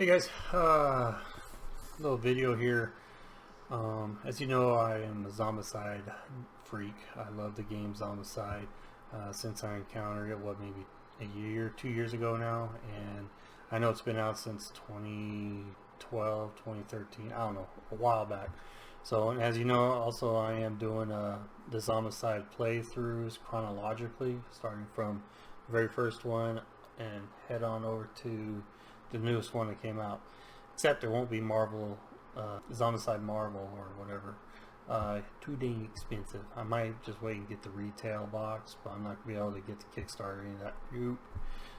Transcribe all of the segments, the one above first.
Hey guys, little video here. As you know, I am a Zombicide freak. I love the game Zombicide since I encountered it, maybe a year, 2 years ago now, and I know it's been out since 2012, 2013, I don't know, a while back. So, and as you know, also I am doing the Zombicide playthroughs chronologically, starting from the very first one and head on over to the newest one that came out, except there won't be Marvel, Zombicide Marvel or whatever. Too dang expensive. I might just wait and get the retail box, but I'm not gonna be able to get the Kickstarter or any of that.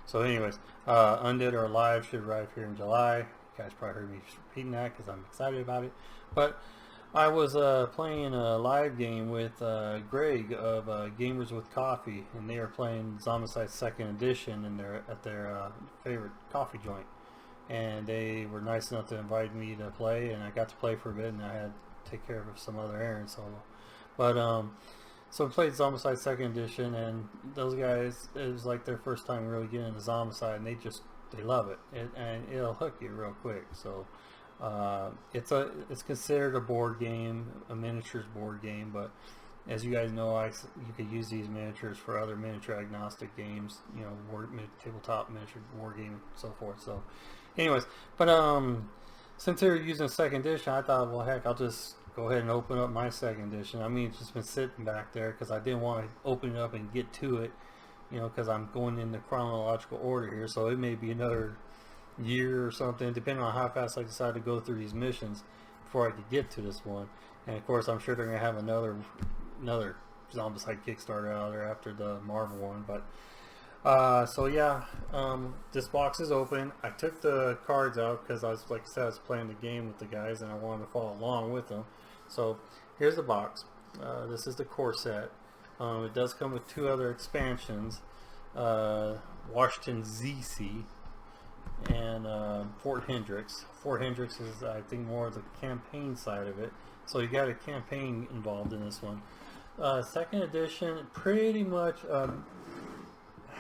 So anyways, Undead or Alive should arrive here in July. You guys probably heard me repeating that because I'm excited about it. But I was playing a live game with Greg of Gamers with Coffee, and they were playing Zombicide 2nd Edition at their favorite coffee joint. And they were nice enough to invite me to play, and I got to play for a bit, and I had to take care of some other errands. So I played Zombicide 2nd Edition, and those guys, it was like their first time really getting into Zombicide, and they love it, and it'll hook you real quick. So it's considered a board game, a miniatures board game, but as you guys know, you could use these miniatures for other miniature agnostic games, you know, tabletop miniature war game, and so forth. So anyways, but since they were using 2nd edition, I thought, well, heck, I'll just go ahead and open up my 2nd edition. I mean, it's just been sitting back there because I didn't want to open it up and get to it, you know, because I'm going in the chronological order here, so it may be another year or something, depending on how fast I decide to go through these missions before I could get to this one. And of course, I'm sure they're going to have another Zombicide Kickstarter out there after the Marvel one. But so yeah, this box is open. I took the cards out because I was, like I said, I was playing the game with the guys and I wanted to follow along with them. So here's the box. This is the core set. It does come with 2 other expansions, Washington ZC and Fort Hendricks. Fort Hendricks is, I think, more of the campaign side of it. So you got a campaign involved in this one. 2nd edition pretty much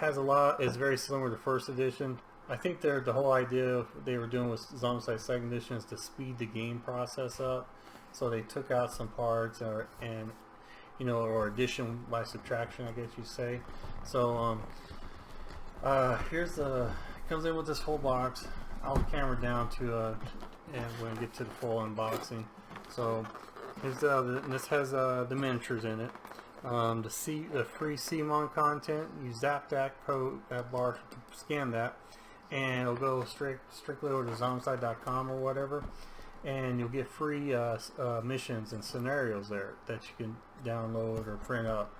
is very similar to 1st edition. I think the whole idea they were doing with Zombicide 2nd edition is to speed the game process up. So they took out some parts or addition by subtraction, I guess you say. So comes in with this whole box. I'll camera down to and when we get to the full unboxing. So here's this has the miniatures in it. The free CMON content. You zap that bar to scan that, and it'll go strictly over to zombicide.com or whatever, and you'll get free missions and scenarios there that you can download or print up.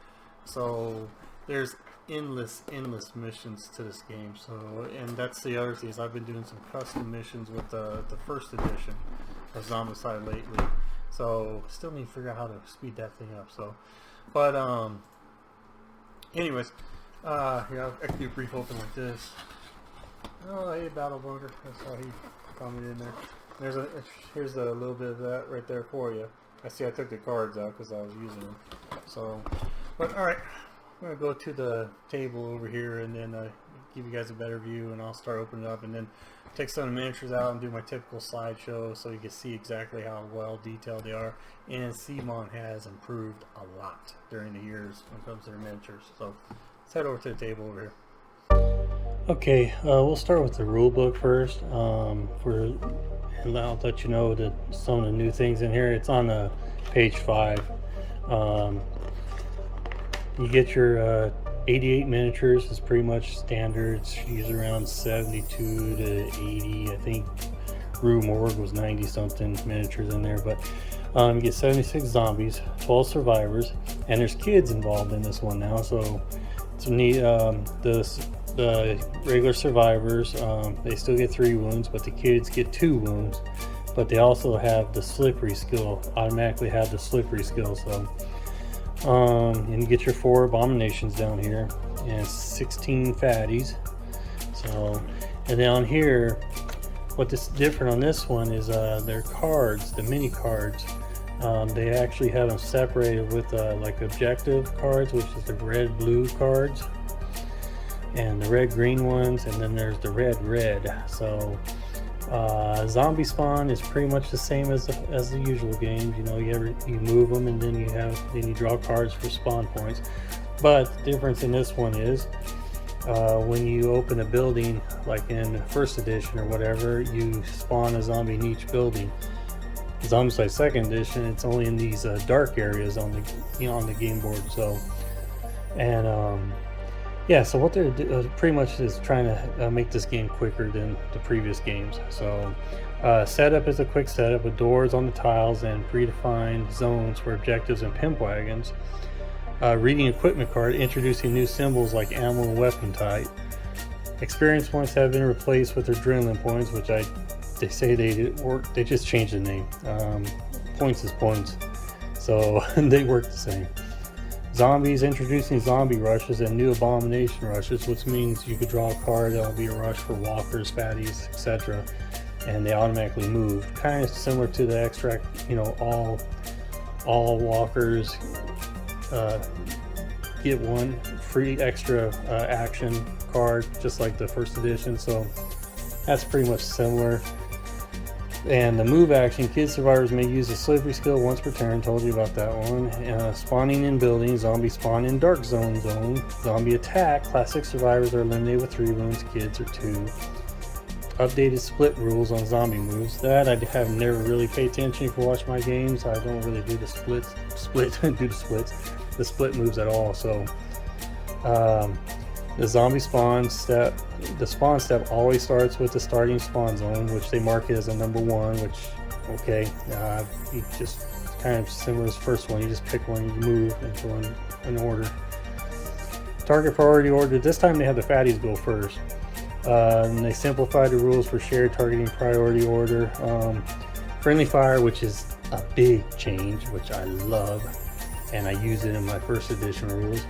So there's endless missions to this game. So, and that's the other thing, is I've been doing some custom missions with the 1st edition of Zombicide lately. So still need to figure out how to speed that thing up. So, but anyways, yeah, I can do a brief open like this. Oh, hey, Battle Bunker. That's how he commented in there. Here's a little bit of that right there for you. I took the cards out because I was using them. So, but all right. I'm going to go to the table over here and then give you guys a better view, and I'll start opening it up and then take some of the miniatures out and do my typical slideshow so you can see exactly how well detailed they are. And CMON has improved a lot during the years when it comes to their miniatures. So let's head over to the table over here. Okay, we'll start with the rule book first. And I'll let you know that some of the new things in here. It's on page 5. You get your 88 miniatures. Is pretty much standard. It's usually around 72 to 80. I think Rue Morgue was 90 something miniatures in there. But you get 76 zombies, 12 survivors, and there's kids involved in this one now. So it's neat. The regular survivors, they still get 3 wounds, but the kids get 2 wounds. But they also have the slippery skill. Automatically have the slippery skill. So. And you get your 4 abominations down here and 16 fatties. So, and then on here, what's different on this one is their cards, the mini cards. They actually have them separated with like objective cards, which is the red-blue cards, and the red-green ones, and then there's the red-red. So Zombie spawn is pretty much the same as the usual games. You know, you move them, and then you draw cards for spawn points. But the difference in this one is when you open a building, like in first edition or whatever, you spawn a zombie in each building. Zombicide second edition, it's only in these dark areas on the game board. So, and yeah, so what they're pretty much is trying to make this game quicker than the previous games. So setup is a quick setup with doors on the tiles and predefined zones for objectives and pimp wagons. Reading equipment card, introducing new symbols like ammo and weapon type. Experience points have been replaced with adrenaline points, which they say they just changed the name. Points is points, so they work the same. Zombies, introducing zombie rushes and new abomination rushes, which means you could draw a card that'll be a rush for walkers, fatties, etc., and they automatically move. Kind of similar to the extract, you know, all walkers get one free extra action card, just like the first edition. So that's pretty much similar. And the move action, kid survivors may use the slippery skill once per turn. Told you about that one. Spawning in buildings, zombie spawn in dark zone. Zombie attack, classic survivors are eliminated with 3 wounds, kids are 2. Updated split rules on zombie moves. That I have never really paid attention. If you watch my games, I don't really do the split moves at all. So the zombie spawn step, the spawn step always starts with the starting spawn zone, which they mark it as a number 1, which, okay, you just kind of similar as the first one, you just pick one, you move into an order. Target priority order, this time they have the fatties go first. And they simplified the rules for shared targeting priority order. Friendly fire, which is a big change, which I love, and I use it in my first edition rules.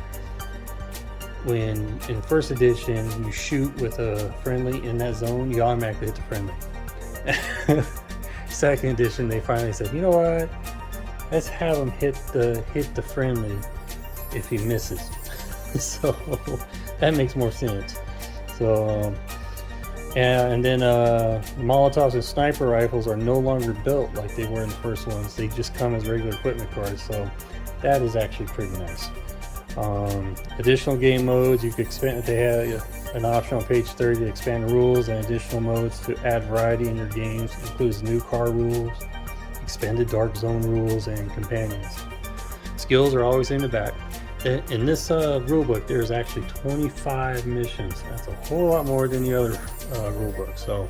When in first edition you shoot with a friendly in that zone, you automatically hit the friendly. Second edition, they finally said, you know what, let's have him hit the friendly if he misses. So that makes more sense. So and then Molotovs and sniper rifles are no longer built like they were in the first ones. They just come as regular equipment cards, so that is actually pretty nice. Additional game modes, you could expand. They have an option on page 30 to expand the rules and additional modes to add variety in your games. It includes new car rules, expanded dark zone rules, and companions. Skills are always in the back. In this rulebook, there's actually 25 missions. That's a whole lot more than the other rulebook. So,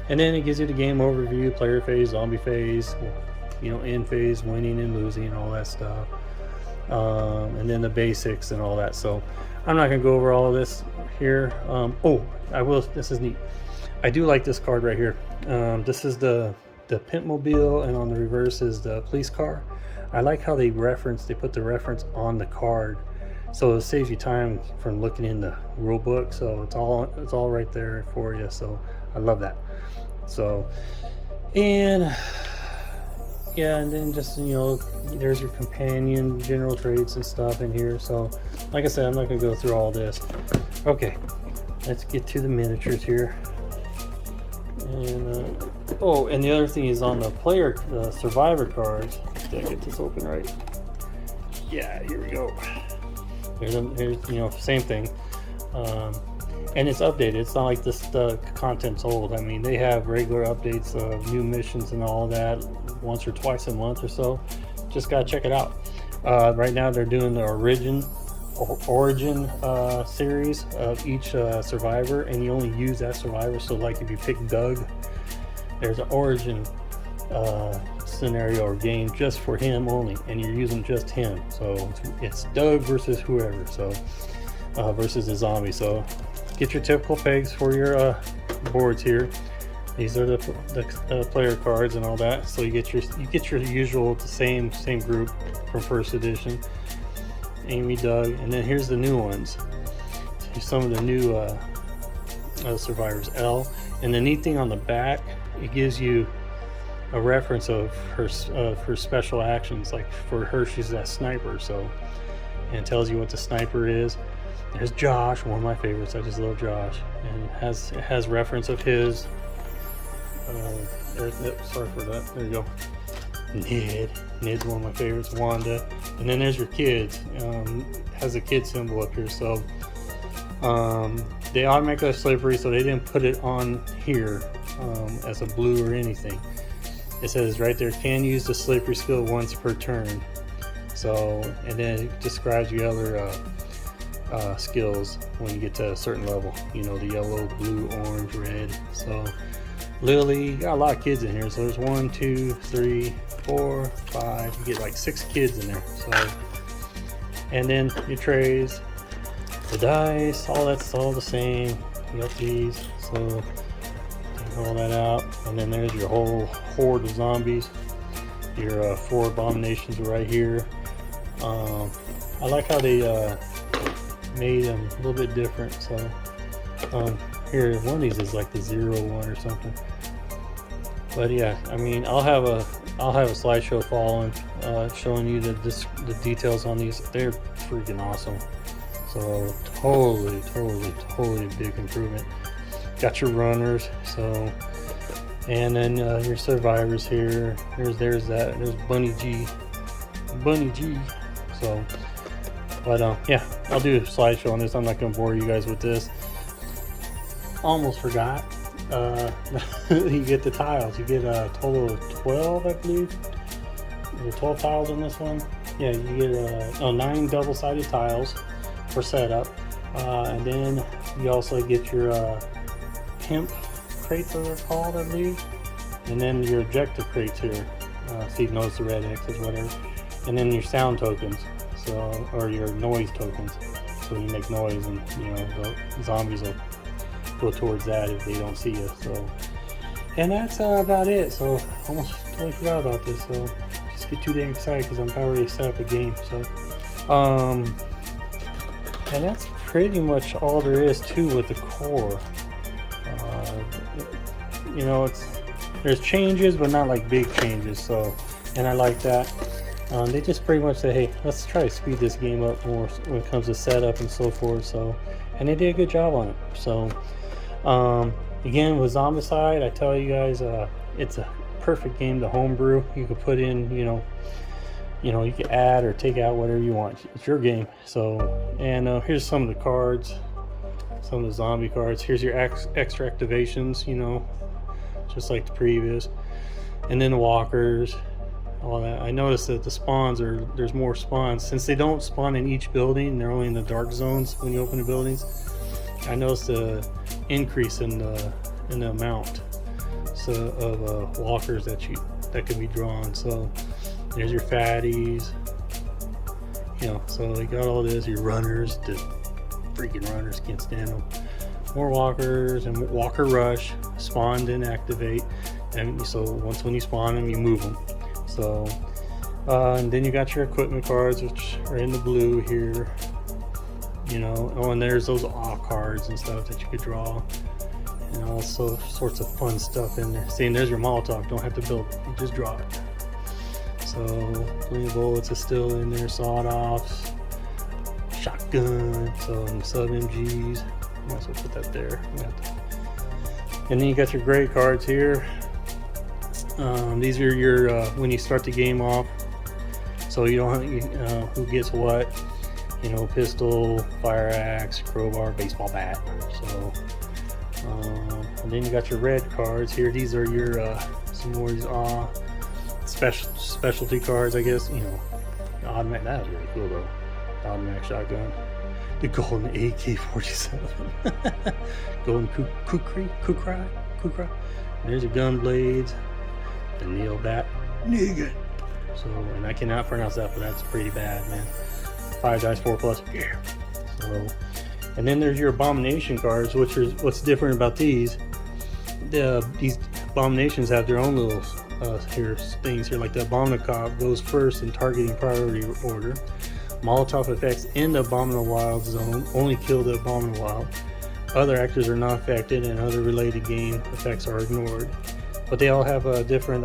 and then it gives you the game overview, player phase, zombie phase, you know, end phase, winning and losing, all that stuff. And then the basics and all that. So I'm not gonna go over all of this here. Oh, I will. This is neat. I do like this card right here. This is the pimp mobile, and on the reverse is the police car. I like how they put the reference on the card, so it saves you time from looking in the rule book. So it's all right there for you. So I love that. So, and yeah, and then just, you know, there's your companion general traits and stuff in here. So like I said, I'm not gonna go through all this. Okay, let's get to the miniatures here. And oh, and the other thing is on the survivor cards. Did I get this open right? Yeah, here we go. Here's you know, same thing. And it's updated. It's not like the content's old. I mean, they have regular updates of new missions and all that once or twice a month or so. Just gotta check it out. Right now they're doing the origin series of each survivor, and you only use that survivor. So like if you pick Doug, there's an origin scenario or game just for him only, and you're using just him. So it's Doug versus whoever, so versus the zombie. So get your typical pegs for your boards here. These are the player cards and all that. So you get your usual, the same group from first edition. Amy, Doug, and then here's the new ones. Here's some of the new survivors. Elle, and the neat thing on the back, it gives you a reference of her special actions. Like for her, she's that sniper. So, and it tells you what the sniper is. There's Josh, one of my favorites. I just love Josh, and it has reference of his Sorry for that. There you go. Ned's one of my favorites. Wanda, and then there's your kids. Has a kid symbol up here, so they automatically have slippery, so they didn't put it on here as a blue or anything. It says right there, can use the slippery skill once per turn. So, and then it describes the other skills when you get to a certain level. You know, the yellow, blue, orange, red. So Lily, you got a lot of kids in here. So there's 1, 2, 3, 4, 5. You get like 6 kids in there. So, and then your trays, the dice, all that's all the same. You got these. So take all that out, and then there's your whole horde of zombies. Your 4 abominations right here. I like how they made them a little bit different. So here, one of these is like the 01 or something. But yeah, I mean, I'll have a slideshow following, showing you the details on these. They're freaking awesome. So totally a big improvement. Got your runners, so, and then your survivors here. There's Bunny G. So, but yeah, I'll do a slideshow on this. I'm not gonna bore you guys with this. Almost forgot. You get the tiles. You get a total of 12, I believe. There's 12 tiles in this one. Yeah, you get 9 double-sided tiles for setup, and then you also get your hemp crates, that they're called, I believe, and then your objective crates here. So you notice the red X's, whatever, and then your sound tokens, so, or your noise tokens. So you make noise, and you know the zombies will go towards that if they don't see you. So, and that's about it. So almost totally forgot about this. So just get too dang excited because I'm already set up a game. So and that's pretty much all there is to with the core. You know, there's changes, but not like big changes. So, and I like that. They just pretty much say, hey, let's try to speed this game up more when it comes to setup and so forth. So, and they did a good job on it. So, again, with Zombicide, I tell you guys, it's a perfect game to homebrew. You could put in, you know, you can add or take out whatever you want. It's your game. So, and here's some of the cards, some of the zombie cards. Here's your extra activations, you know, just like the previous. And then the walkers, all that. I noticed that the spawns there's more spawns. Since they don't spawn in each building, they're only in the dark zones when you open the buildings. I noticed the increase in the amount of walkers that can be drawn. So there's your fatties, you know, so you got all this, your runners, the freaking runners, can't stand them. More walkers, and walker rush, spawn, then activate. And so when you spawn them, you move them. So, and then you got your equipment cards, which are in the blue here, you know. Oh, and there's those awe cards and stuff that you could draw, and all sorts of fun stuff in there. See, and there's your Molotov, don't have to build it, you just draw it. So, plenty of bullets is still in there, sawed-offs, shotgun, so sub MGs. I might as well put that there. And then you got your gray cards here. These are your when you start the game off, so you don't have who gets what, you know, pistol, fire axe, crowbar, baseball bat. So, and then you got your red cards here. These are your some more of these specialty cards, I guess. You know, automatic. That was really cool though. The automatic shotgun, the golden AK-47, golden kukri. There's your gun blades. The Neil Bat Negan. So, and I cannot pronounce that, but that's pretty bad, man. 5 dice, 4+. Yeah. So, and then there's your Abomination cards, which is what's different about these. These Abominations have their own little things here, like the Abominacob goes first in targeting priority order. Molotov effects in the Abominable Wild zone only kill the Abominable Wild. Other actors are not affected, and other related game effects are ignored. But they all have a different,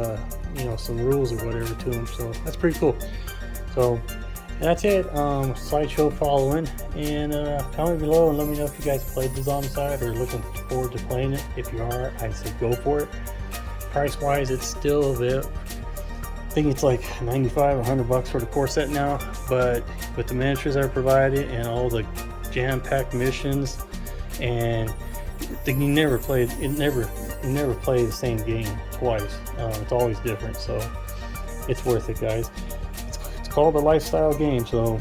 you know, some rules or whatever to them. So that's pretty cool. So that's it. Slideshow following. And comment below and let me know if you guys played the Zombicide or looking forward to playing it. If you are, I say go for it. price wise, it's still available. I think it's like 95 or 100 bucks for the core set now, but with the miniatures that are provided and all the jam-packed missions, and you never play the same game twice. It's always different, so it's worth it, guys. It's called a lifestyle game, so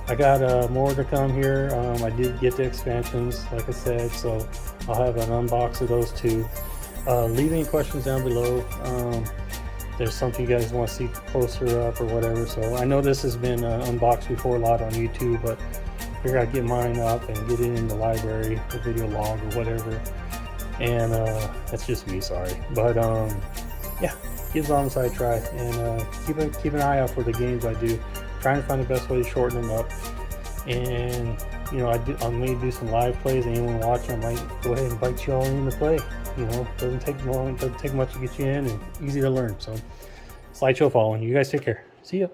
I got more to come here. I did get the expansions, like I said, so I'll have an unbox of those too. Leave any questions down below. There's something you guys want to see closer up or whatever. So I know this has been unboxed before a lot on YouTube, but I figured I'd get mine up and get it in the library, the video log or whatever. And that's just me, sorry. But yeah, give Zombicide a try, and keep an eye out for the games I do. Trying to find the best way to shorten them up. And you know, I may do some live plays. Anyone watching, I might go ahead and invite you all in to play. You know, doesn't take long, doesn't take much to get you in, and easy to learn. So, slideshow following. You guys take care. See ya.